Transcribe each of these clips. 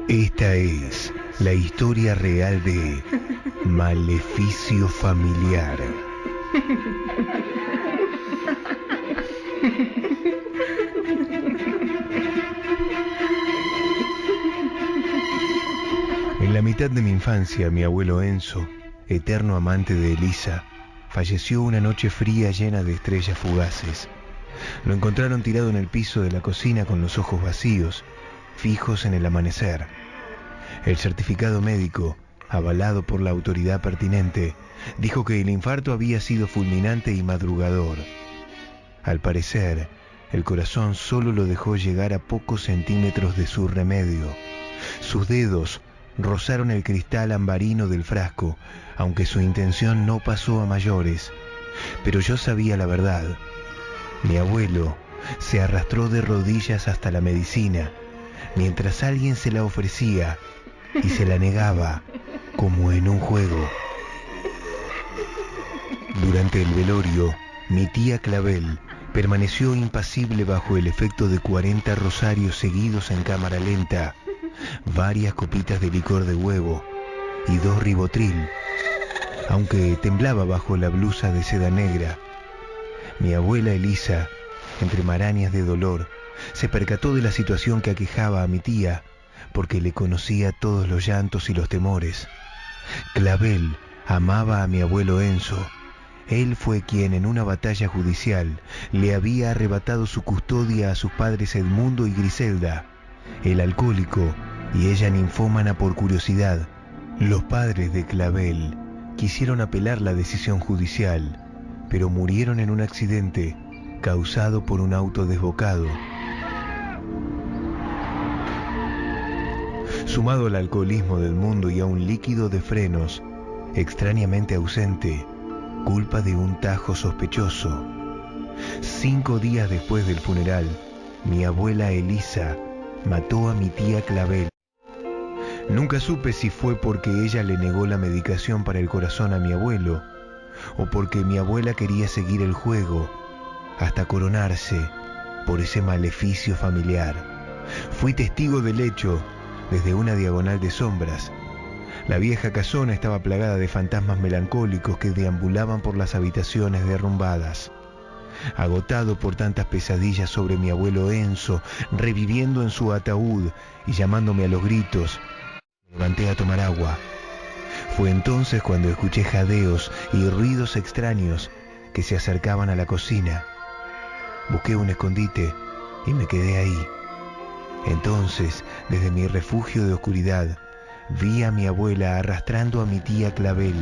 Esta es la historia real de Maleficio Familiar. En la mitad de mi infancia, mi abuelo Enzo, eterno amante de Elisa, falleció una noche fría llena de estrellas fugaces. Lo encontraron tirado en el piso de la cocina con los ojos vacíos, fijos en el amanecer. El certificado médico, avalado por la autoridad pertinente, dijo que el infarto había sido fulminante y madrugador. Al parecer, el corazón solo lo dejó llegar a pocos centímetros de su remedio. Sus dedos rozaron el cristal ambarino del frasco, aunque su intención no pasó a mayores. Pero yo sabía la verdad. Mi abuelo se arrastró de rodillas hasta la medicina, mientras alguien se la ofrecía y se la negaba, como en un juego. Durante el velorio, mi tía Clavel permaneció impasible bajo el efecto de 40 rosarios seguidos en cámara lenta, varias copitas de licor de huevo y 2 ribotril, aunque temblaba bajo la blusa de seda negra. Mi abuela Elisa, entre marañas de dolor, se percató de la situación que aquejaba a mi tía, porque le conocía todos los llantos y los temores. Clavel amaba a mi abuelo Enzo. Él fue quien en una batalla judicial le había arrebatado su custodia a sus padres Edmundo y Griselda, el alcohólico y ella ninfómana por curiosidad. Los padres de Clavel quisieron apelar la decisión judicial, pero murieron en un accidente causado por un auto desbocado. Sumado al alcoholismo del mundo y a un líquido de frenos extrañamente ausente, culpa de un tajo sospechoso. 5 días después del funeral, mi abuela Elisa mató a mi tía Clavel. Nunca supe si fue porque ella le negó la medicación para el corazón a mi abuelo, o porque mi abuela quería seguir el juego hasta coronarse por ese maleficio familiar. Fui testigo del hecho desde una diagonal de sombras. La vieja casona estaba plagada de fantasmas melancólicos que deambulaban por las habitaciones derrumbadas. Agotado por tantas pesadillas sobre mi abuelo Enzo, reviviendo en su ataúd y llamándome a los gritos, me levanté a tomar agua. Fue entonces cuando escuché jadeos y ruidos extraños que se acercaban a la cocina. Busqué un escondite y me quedé ahí. Entonces, desde mi refugio de oscuridad, vi a mi abuela arrastrando a mi tía Clavel,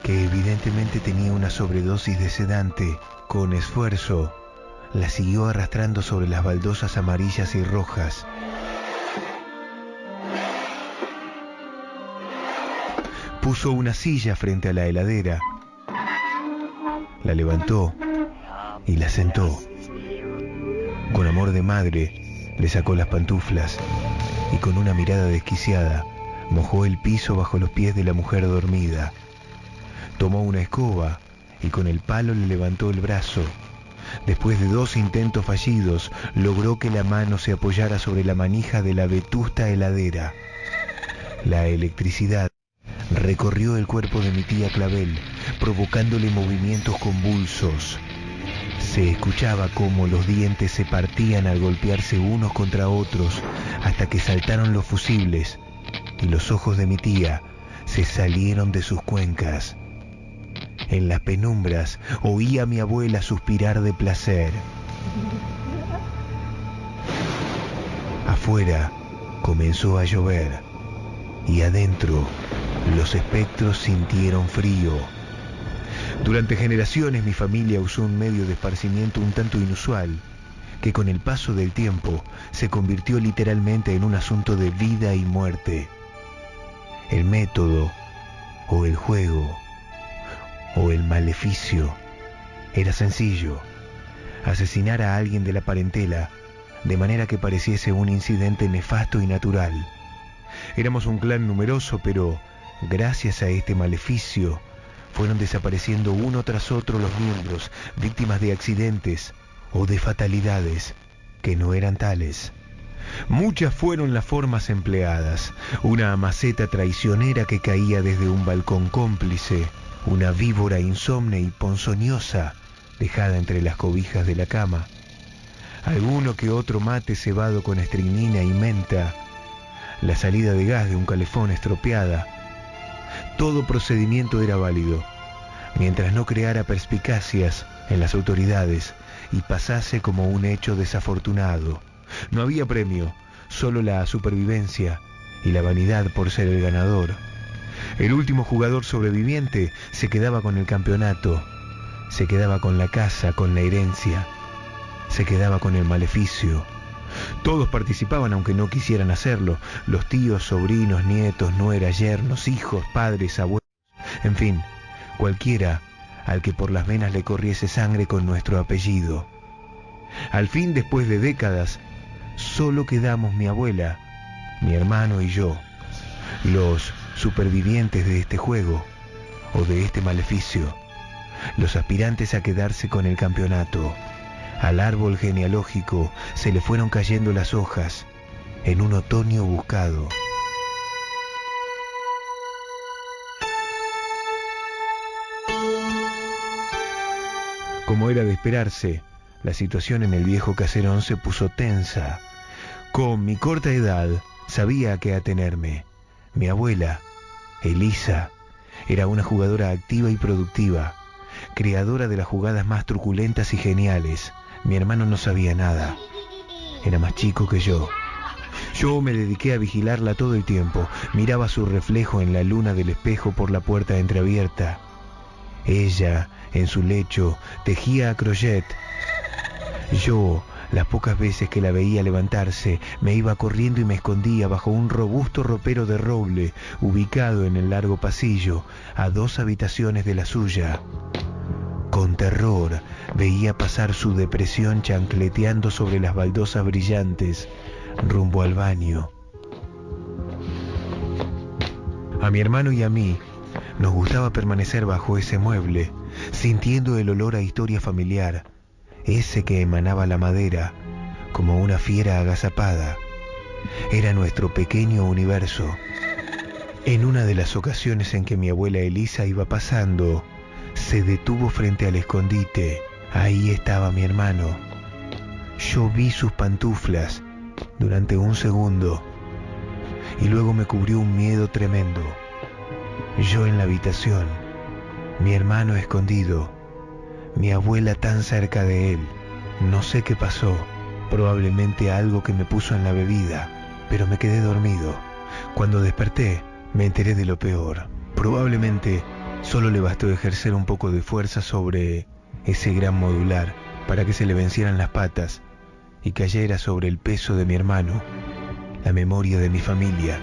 que evidentemente tenía una sobredosis de sedante. Con esfuerzo, la siguió arrastrando sobre las baldosas amarillas y rojas. Puso una silla frente a la heladera, la levantó y la sentó. Con amor de madre, le sacó las pantuflas y con una mirada desquiciada, mojó el piso bajo los pies de la mujer dormida. Tomó una escoba y con el palo le levantó el brazo. Después de 2 intentos fallidos, logró que la mano se apoyara sobre la manija de la vetusta heladera. La electricidad recorrió el cuerpo de mi tía Clavel, provocándole movimientos convulsos. Se escuchaba cómo los dientes se partían al golpearse unos contra otros, hasta que saltaron los fusibles y los ojos de mi tía se salieron de sus cuencas. En las penumbras oí a mi abuela suspirar de placer. Afuera comenzó a llover y adentro los espectros sintieron frío. Durante generaciones mi familia usó un medio de esparcimiento un tanto inusual, que con el paso del tiempo se convirtió literalmente en un asunto de vida y muerte. El método, o el juego, o el maleficio, era sencillo: asesinar a alguien de la parentela, de manera que pareciese un incidente nefasto y natural. Éramos un clan numeroso, pero gracias a este maleficio, fueron desapareciendo uno tras otro los miembros, víctimas de accidentes o de fatalidades que no eran tales. Muchas fueron las formas empleadas. Una maceta traicionera que caía desde un balcón cómplice, una víbora insomne y ponzoñosa dejada entre las cobijas de la cama, alguno que otro mate cebado con estricnina y menta, la salida de gas de un calefón estropeada. Todo procedimiento era válido, mientras no creara perspicacias en las autoridades y pasase como un hecho desafortunado. No había premio, solo la supervivencia y la vanidad por ser el ganador. El último jugador sobreviviente se quedaba con el campeonato, se quedaba con la casa, con la herencia, se quedaba con el maleficio. Todos participaban aunque no quisieran hacerlo, los tíos, sobrinos, nietos, nueras, yernos, hijos, padres, abuelos, en fin, cualquiera al que por las venas le corriese sangre con nuestro apellido. Al fin, después de décadas, solo quedamos mi abuela, mi hermano y yo, los supervivientes de este juego o de este maleficio, los aspirantes a quedarse con el campeonato. Al árbol genealógico se le fueron cayendo las hojas en un otoño buscado. Como era de esperarse, la situación en el viejo caserón se puso tensa. Con mi corta edad sabía a qué atenerme. Mi abuela, Elisa, era una jugadora activa y productiva, creadora de las jugadas más truculentas y geniales. Mi hermano no sabía nada, era más chico que yo. Yo me dediqué a vigilarla todo el tiempo, miraba su reflejo en la luna del espejo por la puerta entreabierta. Ella, en su lecho, tejía a crochet. Yo, las pocas veces que la veía levantarse, me iba corriendo y me escondía bajo un robusto ropero de roble, ubicado en el largo pasillo, a 2 habitaciones de la suya. Con terror veía pasar su depresión chancleteando sobre las baldosas brillantes, rumbo al baño. A mi hermano y a mí nos gustaba permanecer bajo ese mueble, sintiendo el olor a historia familiar, ese que emanaba la madera, como una fiera agazapada. Era nuestro pequeño universo. En una de las ocasiones en que mi abuela Elisa iba pasando, se detuvo frente al escondite. Ahí estaba mi hermano. Yo vi sus pantuflas durante un segundo y luego me cubrió un miedo tremendo. Yo en la habitación, mi hermano escondido, mi abuela tan cerca de él. No sé qué pasó, probablemente algo que me puso en la bebida, pero me quedé dormido. Cuando desperté, me enteré de lo peor. Probablemente solo le bastó ejercer un poco de fuerza sobre ese gran modular para que se le vencieran las patas y cayera sobre el peso de mi hermano, la memoria de mi familia.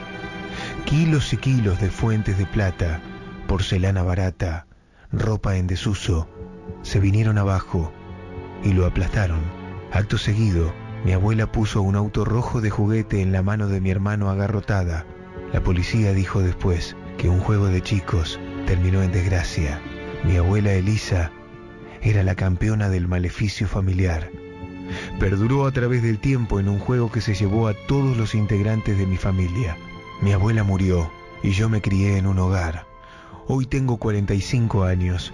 Kilos y kilos de fuentes de plata, porcelana barata, ropa en desuso, se vinieron abajo y lo aplastaron. Acto seguido, mi abuela puso un auto rojo de juguete en la mano de mi hermano agarrotada. La policía dijo después que un juego de chicos terminó en desgracia. Mi abuela Elisa era la campeona del maleficio familiar. Perduró a través del tiempo en un juego que se llevó a todos los integrantes de mi familia. Mi abuela murió y yo me crié en un hogar. Hoy tengo 45 años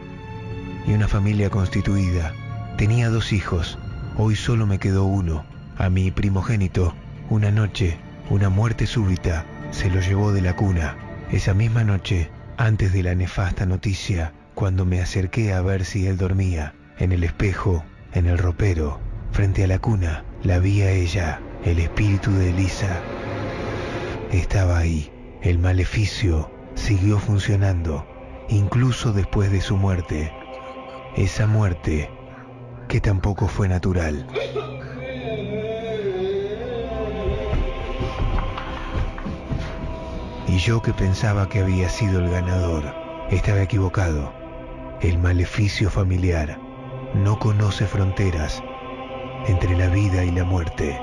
y una familia constituida. Tenía 2 hijos, hoy solo me quedó uno. A mi primogénito, una noche, una muerte súbita se lo llevó de la cuna. Esa misma noche, antes de la nefasta noticia, cuando me acerqué a ver si él dormía, en el espejo, en el ropero, frente a la cuna, la vi a ella, el espíritu de Elisa. Estaba ahí. El maleficio siguió funcionando, incluso después de su muerte. Esa muerte que tampoco fue natural. Y yo que pensaba que había sido el ganador, estaba equivocado. El maleficio familiar no conoce fronteras entre la vida y la muerte.